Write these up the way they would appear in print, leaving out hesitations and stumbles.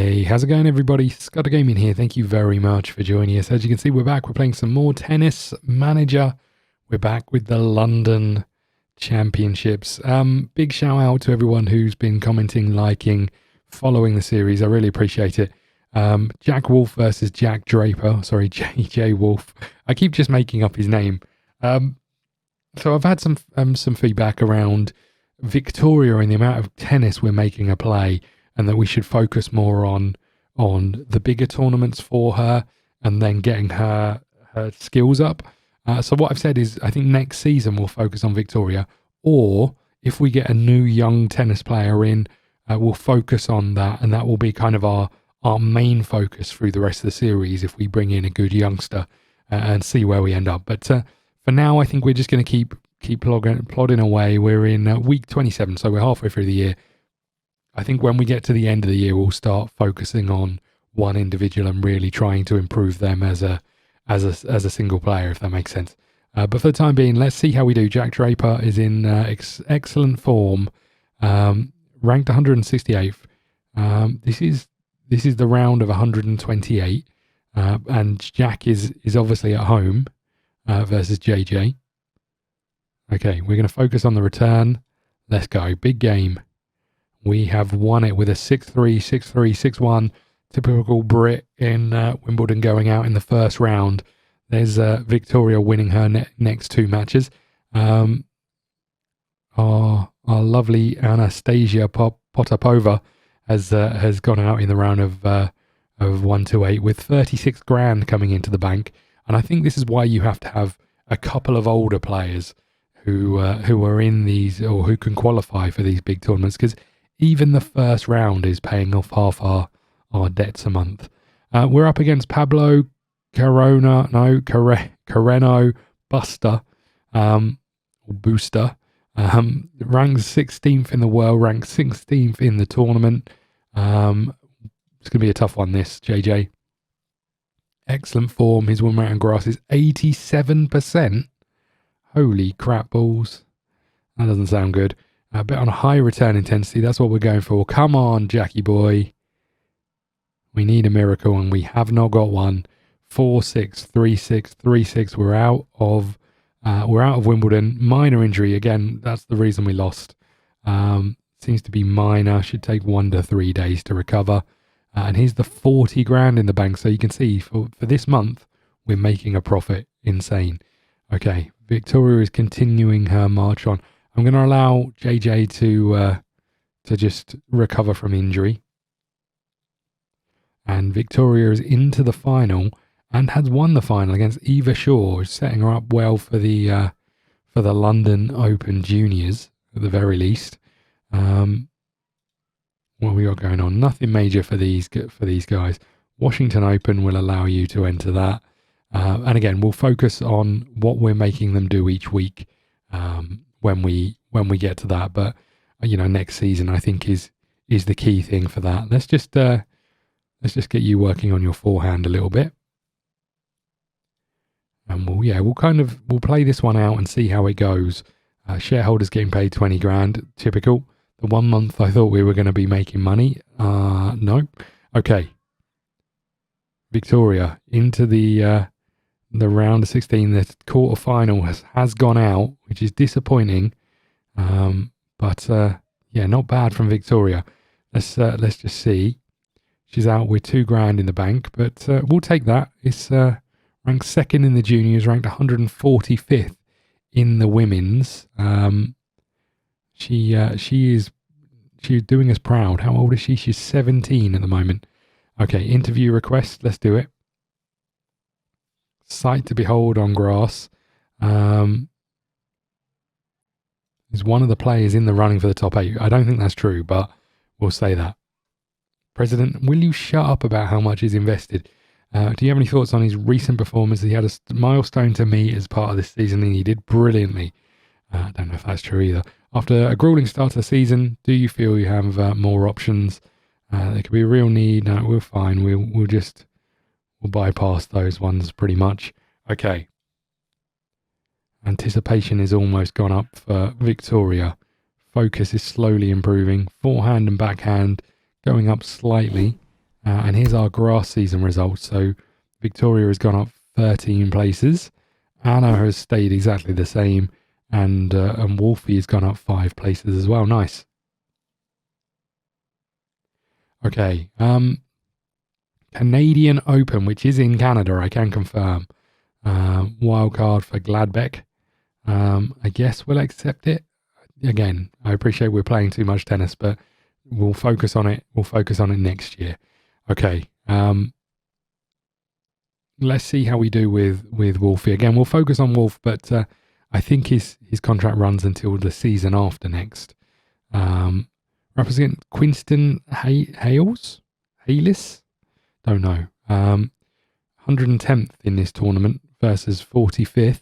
Hey, how's it going, everybody? ScottDogGaming here. Thank you very much for joining us. As you can see, we're back. We're playing some more Tennis Manager. We're back with the London Championships. Big shout out to everyone who's been commenting, liking, following the series. I really appreciate it. Jack Wolf versus Jack Draper. Sorry, JJ Wolf. I keep just making up his name. So I've had some feedback around Victoria and the amount of tennis we're making her play, and that we should focus more on the bigger tournaments for her and then getting her skills up. So what I've said is I think next season we'll focus on Victoria, or if we get a new young tennis player in, we'll focus on that, and that will be kind of our main focus through the rest of the series if we bring in a good youngster and see where we end up. But for now, I think we're just going to keep plodding away. We're in week 27, so we're halfway through the year. I think when we get to the end of the year, we'll start focusing on one individual and really trying to improve them as a single player, if that makes sense. But for the time being, let's see how we do. Jack Draper is in excellent form, ranked 168th. This is the round of 128, and Jack is obviously at home versus JJ. Okay, we're going to focus on the return. Let's go. Big game. We have won it with a 6-3, 6-3, 6-1. Typical Brit in Wimbledon going out in the first round. There's Victoria winning her next two matches. Our lovely Anastasia Potapova has gone out in the round of 1-8 with 36 grand coming into the bank. And I think this is why you have to have a couple of older players who are in these, or who can qualify for these big tournaments, because even the first round is paying off half our debts a month. We're up against Pablo Carreno Buster, Booster, ranked 16th in the world, ranked 16th in the tournament. It's going to be a tough one, this, JJ. Excellent form. His win rate on grass is 87%. Holy crap balls. That doesn't sound good. A bit on a high return intensity. That's what we're going for. Come on, Jackie boy. We need a miracle, and we have not got one. 4-6, 3-6, 3-6. We're out of Wimbledon. Minor injury again. That's the reason we lost. Seems to be minor. Should take 1 to 3 days to recover. And here's the 40 grand in the bank. So you can see for this month we're making a profit. Insane. Okay, Victoria is continuing her march on. I'm going to allow JJ to just recover from injury. And Victoria is into the final and has won the final against Eva Shaw, setting her up well for the London Open Juniors at the very least. What we got going on? Nothing major for these guys. Washington Open will allow you to enter that, and again, we'll focus on what we're making them do each week. When we get to that, but next season I think is the key thing for that. Let's just get you working on your forehand a little bit, and we'll play this one out and see how it goes. Shareholders getting paid 20 grand, typical. The 1 month I thought we were going to be making money. No. Okay. Victoria into the round of 16, the quarter final has gone out, which is disappointing. But not bad from Victoria. Let's just see. She's out with 2 grand in the bank, but we'll take that. It's ranked second in the juniors, ranked 145th in the women's. She's doing us proud. How old is she? She's 17 at the moment. Okay, interview request. Let's do it. Sight to behold on grass. Is one of the players in the running for the top 8. I don't think that's true, but we'll say that. President, will you shut up about how much is invested? Do you have any thoughts on his recent performance? He had a milestone to meet as part of this season, and he did brilliantly. I don't know if that's true either. After a grueling start to the season, do you feel you have more options? There could be a real need. No, we're fine. We'll bypass those ones pretty much. Okay. Anticipation is almost gone up for Victoria. Focus is slowly improving. Forehand and backhand going up slightly. And here's our grass season results. So Victoria has gone up 13 places. Anna has stayed exactly the same. And Wolfie has gone up 5 places as well. Nice. Okay. Canadian Open, which is in Canada, I can confirm. Wildcard for Gladbeck. I guess we'll accept it. Again, I appreciate we're playing too much tennis, but we'll focus on it. We'll focus on it next year. Okay. Let's see how we do with Wolfie. Again, we'll focus on Wolf, but I think his contract runs until the season after next. Represent Quinston Hales? Don't know. 110th in this tournament versus 45th.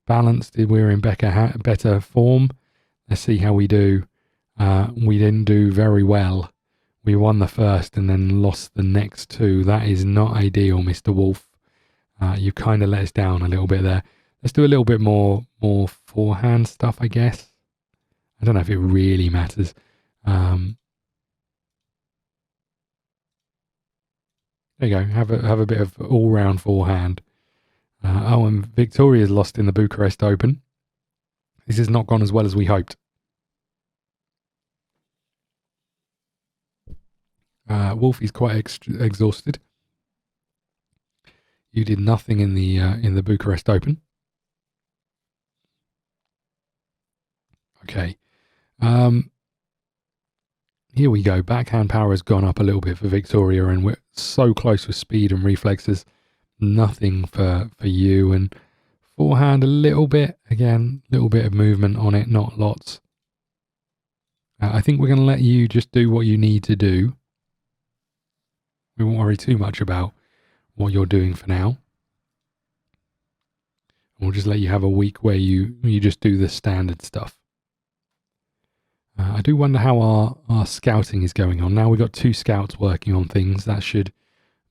Balanced, we're in better form. Let's see how we do. We didn't do very well. We won the first and then lost the next 2. That is not ideal, Mr. Wolf. You kind of let us down a little bit there. Let's do a little bit more forehand stuff, I guess. I don't know if it really matters. There you go. Have a bit of all-round forehand. And Victoria's lost in the Bucharest Open. This has not gone as well as we hoped. Wolfie's quite exhausted. You did nothing in the Bucharest Open. Okay. Here we go. Backhand power has gone up a little bit for Victoria, and we're so close with speed and reflexes. Nothing for you. And forehand a little bit. Again, little bit of movement on it, not lots. I think we're going to let you just do what you need to do. We won't worry too much about what you're doing for now. We'll just let you have a week where you just do the standard stuff. I do wonder how our scouting is going on. Now we've got 2 scouts working on things. That should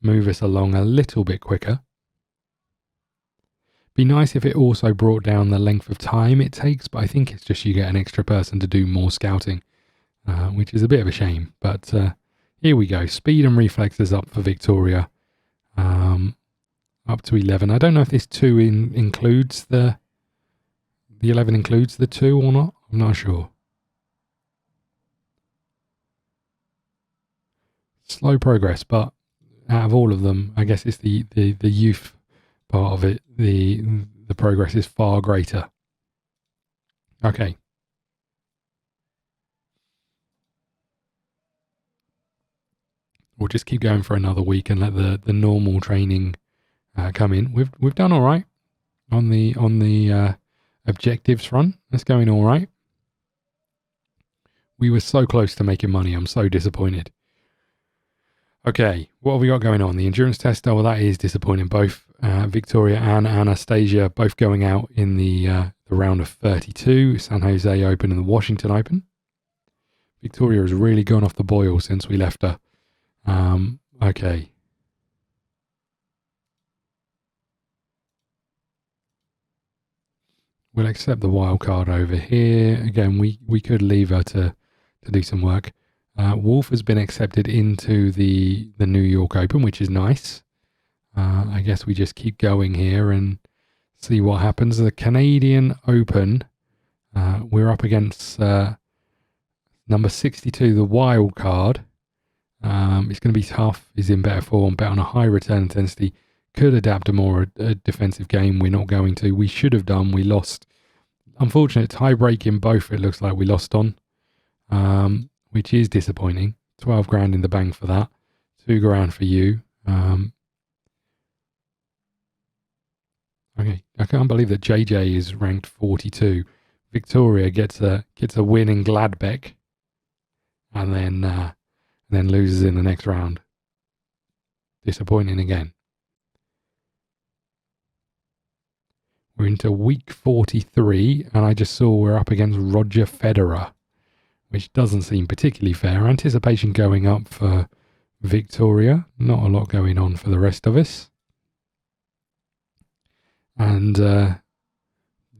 move us along a little bit quicker. Be nice if it also brought down the length of time it takes, but I think it's just you get an extra person to do more scouting, which is a bit of a shame. But here we go. Speed and reflexes up for Victoria. Up to 11. I don't know if this 2 includes the 11 includes the 2 or not. I'm not sure. Slow progress, but out of all of them, I guess it's the youth part of it. The progress is far greater. Okay. We'll just keep going for another week and let the normal training come in. We've done all right on the objectives front. That's going all right. We were so close to making money. I'm so disappointed. Okay, what have we got going on? The endurance test. Oh, well, that is disappointing. Both Victoria and Anastasia both going out in the round of 32, San Jose Open and the Washington Open. Victoria has really gone off the boil since we left her. Okay. We'll accept the wild card over here. Again, we could leave her to do some work. Wolf has been accepted into the New York Open, which is nice. I guess we just keep going here and see what happens. The Canadian Open, we're up against number 62, the wild card. It's going to be tough. He's in better form, bet on a high return intensity. Could adapt a more defensive game. We're not going to. We should have done. We lost. Unfortunate tie break in both. It looks like we lost on, which is disappointing. 12 grand in the bank for that. 2 grand for you. Okay, I can't believe that JJ is ranked 42. Victoria gets a win in Gladbeck, and then loses in the next round. Disappointing again. We're into week 43, and I just saw we're up against Roger Federer, which doesn't seem particularly fair. Anticipation going up for Victoria. Not a lot going on for the rest of us. And the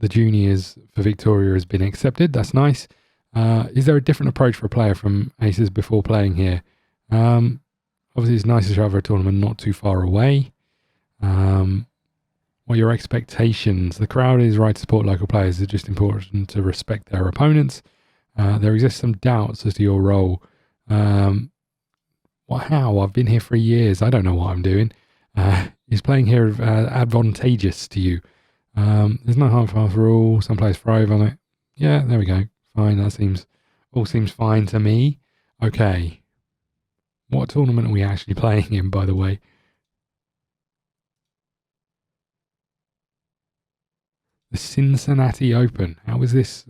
juniors for Victoria has been accepted. That's nice. Is there a different approach for a player from Aces before playing here? Obviously, it's nice to show for a tournament not too far away. What are your expectations? The crowd is right to support local players. It's just important to respect their opponents. There exists some doubts as to your role. How? I've been here 3 years. I don't know what I'm doing. Is playing here advantageous to you? There's no hard fast rule. Some players thrive on it. Yeah, there we go. Fine. That all seems fine to me. Okay. What tournament are we actually playing in, by the way? The Cincinnati Open. How is this?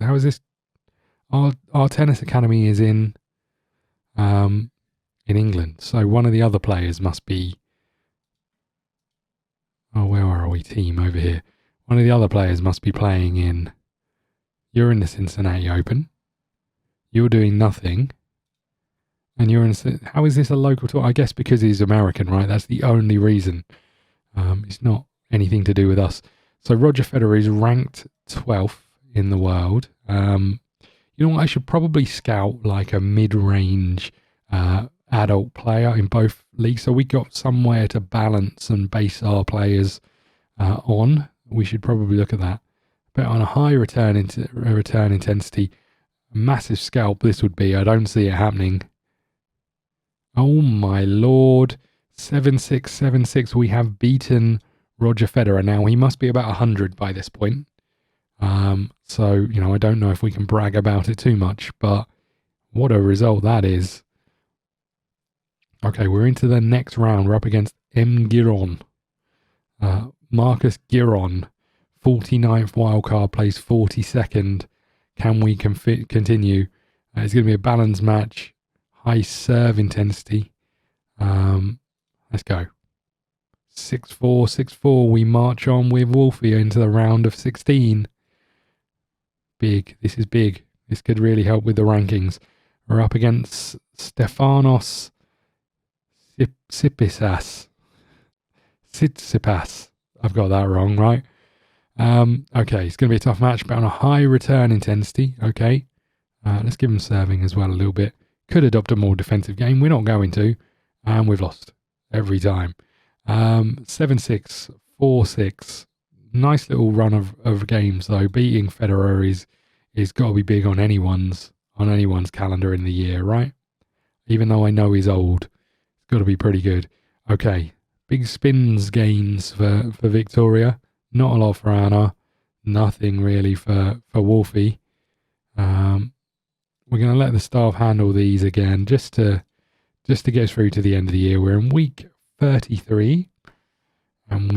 Our tennis academy is in England. So one of the other players must be. Oh, where are we? Team over here. One of the other players must be playing in. You're in the Cincinnati Open. You're doing nothing. And you're in. How is this a local tour? I guess because he's American, right? That's the only reason. It's not anything to do with us. So Roger Federer is ranked 12th in the world. You know what? I should probably scout like a mid-range adult player in both leagues. So we got somewhere to balance and base our players on. We should probably look at that. But on a high return intensity, massive scalp this would be. I don't see it happening. Oh my lord. 7-6, 7-6. We have beaten Roger Federer. Now, he must be about 100 by this point. So, I don't know if we can brag about it too much, but what a result that is. Okay, we're into the next round. We're up against M. Giron. Marcus Giron, 49th wildcard, plays 42nd. Can we continue? It's going to be a balanced match. High serve intensity. Let's go. 6-4, 6-4. We march on with Wolfie into the round of 16. Big. This is big. This could really help with the rankings. We're up against Stefanos Tsitsipas. I've got that wrong, right? Okay, it's going to be a tough match, but on a high return intensity. Okay. Let's give him serving as well a little bit. Could adopt a more defensive game. We're not going to. And we've lost every time. 7-6, 4-6. Nice little run of games though. Beating Federer is got to be big on anyone's calendar in the year, right? Even though I know he's old, it's got to be pretty good. Okay, big spins gains for Victoria. Not a lot for Anna. Nothing really for Wolfie. We're going to let the staff handle these again just to get through to the end of the year. We're in week 33, and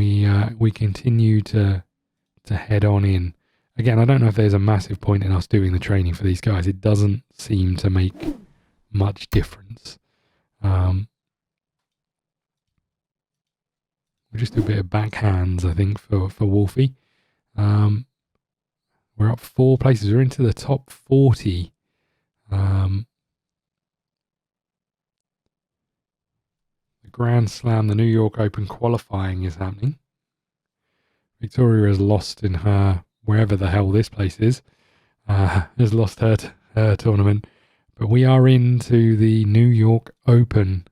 we continue to head on in. Again, I don't know if there's a massive point in us doing the training for these guys. It doesn't seem to make much difference. We'll just do a bit of backhands, I think, for Wolfie. We're up 4 places. We're into the top 40. The Grand Slam, the New York Open qualifying is happening. Victoria has lost in her, wherever the hell this place is, has lost her tournament. But we are into the New York Open.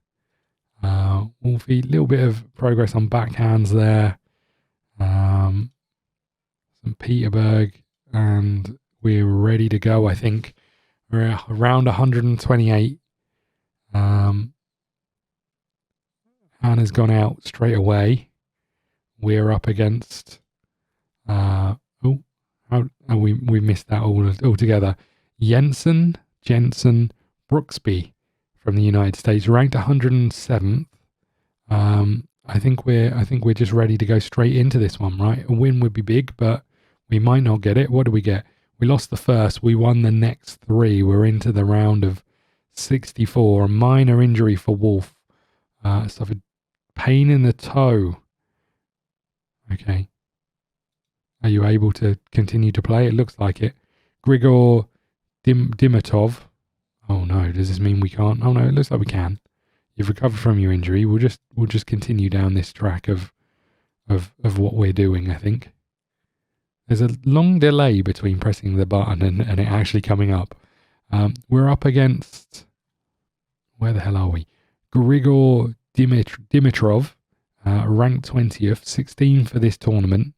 Wolfie, a little bit of progress on backhands there. St. Petersburg, and we're ready to go, I think. We're around 128. Anna's gone out straight away. We're up against. We missed that altogether. Jensen Brooksby from the United States, ranked 107th. I think we're just ready to go straight into this one, right? A win would be big, but we might not get it. What do we get? We lost the first. We won the next 3. We're into the round of 64. A minor injury for Wolf. Suffered pain in the toe. Okay. Are you able to continue to play? It looks like it. Grigor Dimitov. Oh no, does this mean we can't? Oh no, it looks like we can. You've recovered from your injury. We'll just continue down this track of what we're doing, I think. There's a long delay between pressing the button and it actually coming up. We're up against... Where the hell are we? Grigor Dimitrov, ranked 20th, 16 for this tournament,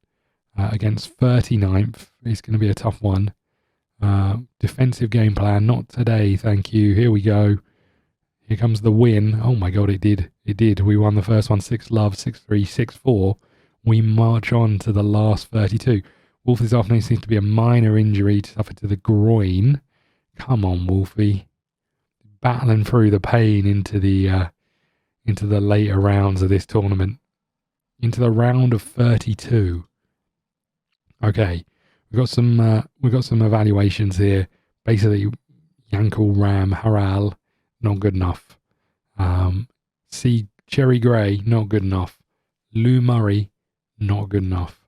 against 39th. It's going to be a tough one. Defensive game plan, not today, thank you. Here we go. Here comes the win. Oh my god, it did. It did. We won the first one 6-love, 6-3, 6-4. We march on to the last 32. Wolf this afternoon seems to be a minor injury suffered to the groin. Come on, Wolfie. Battling through the pain into the later rounds of this tournament. Into the round of 32. Okay. We've got some evaluations here. Basically, Yankel Ram Haral, not good enough. C Cherry Grey, not good enough. Lou Murray, not good enough.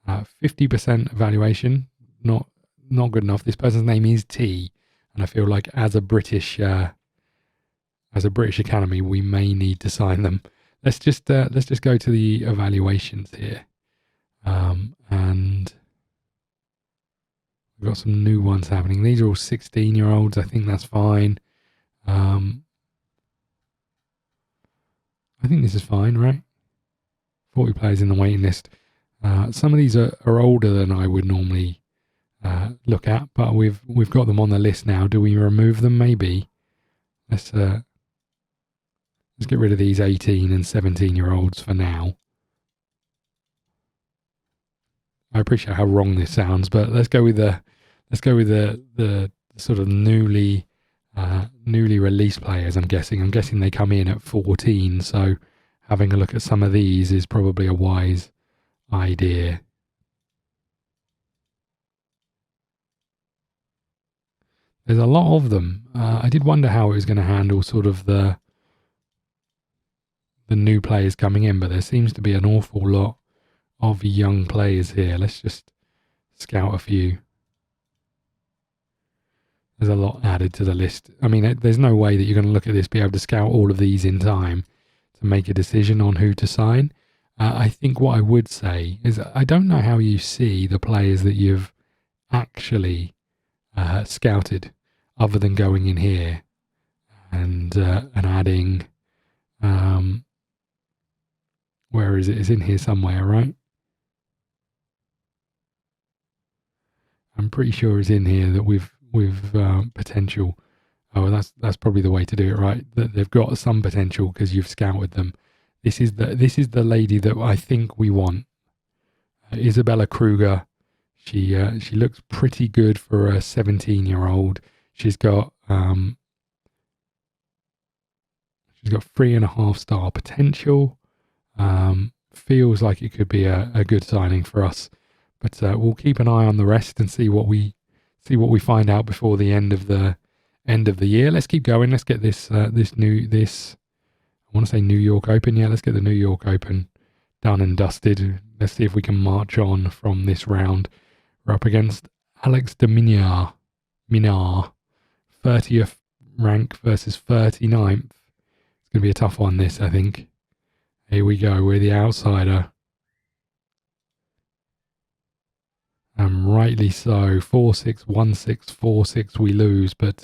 50% evaluation, not good enough. This person's name is T, and I feel like as a British academy, we may need to sign them. Let's just go to the evaluations here, and we've got some new ones happening. These are all 16-year-olds. I think that's fine. I think this is fine, right? 40 players in the waiting list. Some of these are older than I would normally look at, but we've got them on the list now. Do we remove them? Maybe. Let's get rid of these 18 and 17-year-olds for now. I appreciate how wrong this sounds, but let's go with the sort of newly released players. I'm guessing they come in at 14, so having a look at some of these is probably a wise idea. There's a lot of them. I did wonder how it was going to handle sort of the new players coming in, but there seems to be an awful lot of young players here. Let's just scout a few. There's a lot added to the list. I mean, there's no way that you're going to look at this, be able to scout all of these in time to make a decision on who to sign. I think what I would say is I don't know how you see the players that you've actually scouted, other than going in here and adding. Where is it? It's in here somewhere, right? I'm pretty sure it's in here that we've potential. Oh, that's probably the way to do it, right? That they've got some potential because you've scouted them. This is the lady that I think we want. Isabella Kruger. She looks pretty good for a 17-year-old. She's got 3.5 star potential. Feels like it could be a good signing for us, but we'll keep an eye on the rest and see what we find out before the end of the year. Let's keep going. Let's get this I want to say New York Open. Yeah, let's get the New York Open done and dusted. Let's see if we can march on from this round. We're up against Alex de Minar, 30th rank versus 39th. It's going to be a tough one, this, I think. Here we go. We're the outsider. And rightly so. 4-6, 1-6, 4-6 we lose. But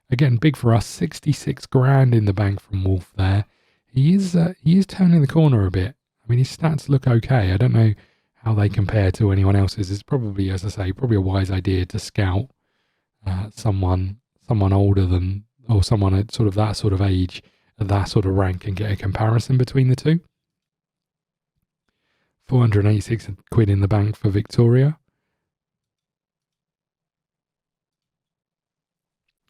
again, big for us. 66 grand in the bank from Wolf there. He is turning the corner a bit. I mean, his stats look okay. I don't know how they compare to anyone else's. It's probably, as I say, probably a wise idea to scout someone older than, or someone at sort of that sort of age, at that sort of rank, and get a comparison between the two. 486 quid in the bank for Victoria.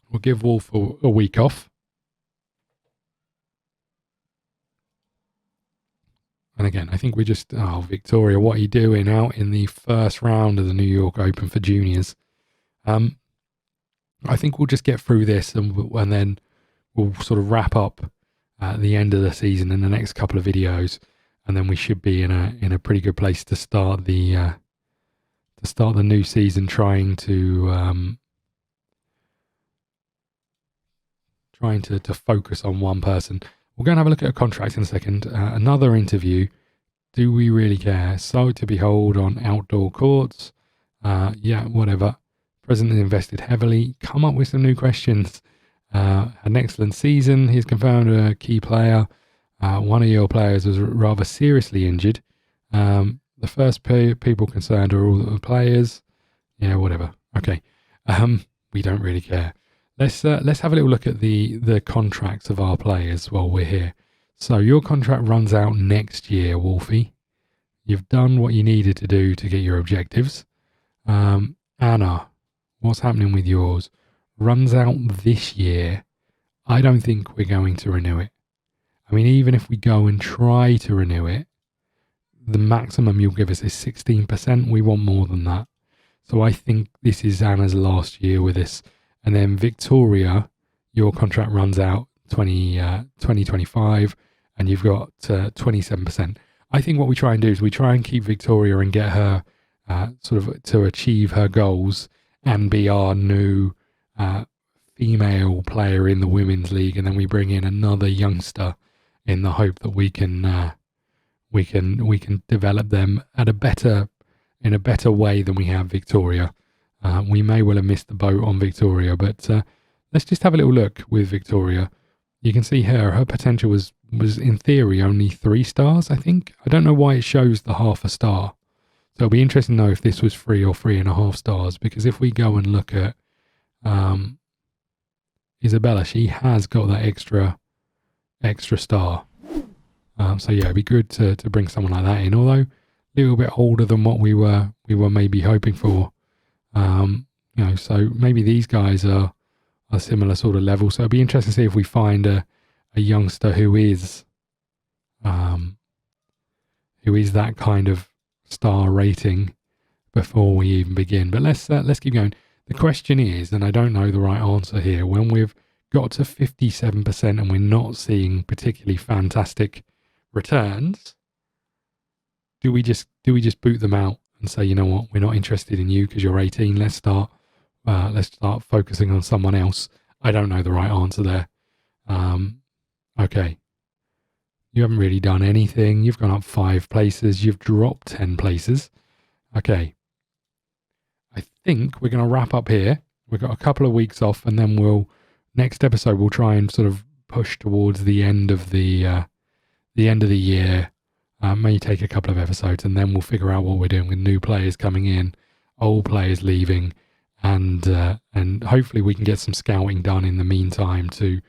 We'll give Wolf a week off. And again, I think we just, Victoria, what are you doing out in the first round of the New York Open for juniors? I think we'll just get through this and then we'll sort of wrap up at the end of the season in the next couple of videos, and then we should be in a pretty good place to start the new season, trying to focus on one person. We're going to have a look at a contract in a second. Another interview. Do we really care? So to behold on outdoor courts. Yeah, whatever. President invested heavily. Come up with some new questions. Had an excellent season. He's confirmed a key player. One of your players was rather seriously injured. The first people concerned are all the players. Yeah, whatever. Okay. We don't really care. Let's have a little look at the contracts of our players while we're here. So your contract runs out next year, Wolfie. You've done what you needed to do to get your objectives. Anna, what's happening with yours? Runs out this year. I don't think we're going to renew it. I mean, even if we go and try to renew it, the maximum you'll give us is 16%. We want more than that. So I think this is Anna's last year with us. And then Victoria, your contract runs out 2025, and you've got 27%. I think what we try and do is we try and keep Victoria and get her sort of to achieve her goals and be our new female player in the women's league, and then we bring in another youngster in the hope that we can develop them in a better way than we have Victoria. We may well have missed the boat on Victoria, but let's just have a little look with Victoria. You can see her potential was in theory only 3 stars, I think. I don't know why it shows the half a star. So it'll be interesting to know if this was 3 or 3.5 stars, because if we go and look at Isabella, she has got that extra star. So yeah, it'd be good to bring someone like that in, although a little bit older than what we were maybe hoping for. So maybe these guys are a similar sort of level. So it'd be interesting to see if we find a youngster who is that kind of star rating before we even begin. But let's keep going. The question is, and I don't know the right answer here, when we've got to 57% and we're not seeing particularly fantastic returns, do we just boot them out and say, you know what, we're not interested in you because you're 18. Let's start focusing on someone else. I don't know the right answer there. Okay. You haven't really done anything. You've gone up 5 places. You've dropped 10 places. Okay. I think we're going to wrap up here. We've got a couple of weeks off, and then next episode we'll try and sort of push towards the end of the year. May take a couple of episodes, and then we'll figure out what we're doing with new players coming in, old players leaving, and hopefully we can get some scouting done in the meantime to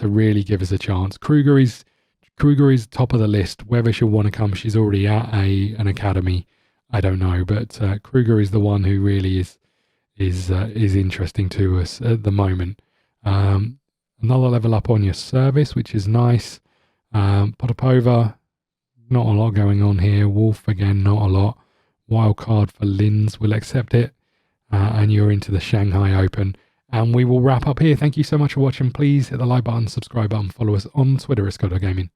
really give us a chance. Kruger is top of the list. Whether she'll want to come, she's already at an academy. I don't know, but Kruger is the one who really is interesting to us at the moment. Another level up on your service, which is nice. Potapova, not a lot going on here. Wolf, again, not a lot. Wild card for Linz, we'll accept it. And you're into the Shanghai Open. And we will wrap up here. Thank you so much for watching. Please hit the like button, subscribe button, follow us on Twitter at ScottDogGaming.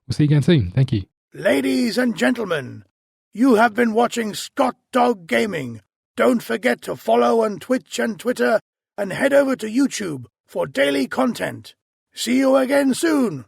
We'll see you again soon. Thank you. Ladies and gentlemen, you have been watching ScottDogGaming. Don't forget to follow on Twitch and Twitter, and head over to YouTube for daily content. See you again soon.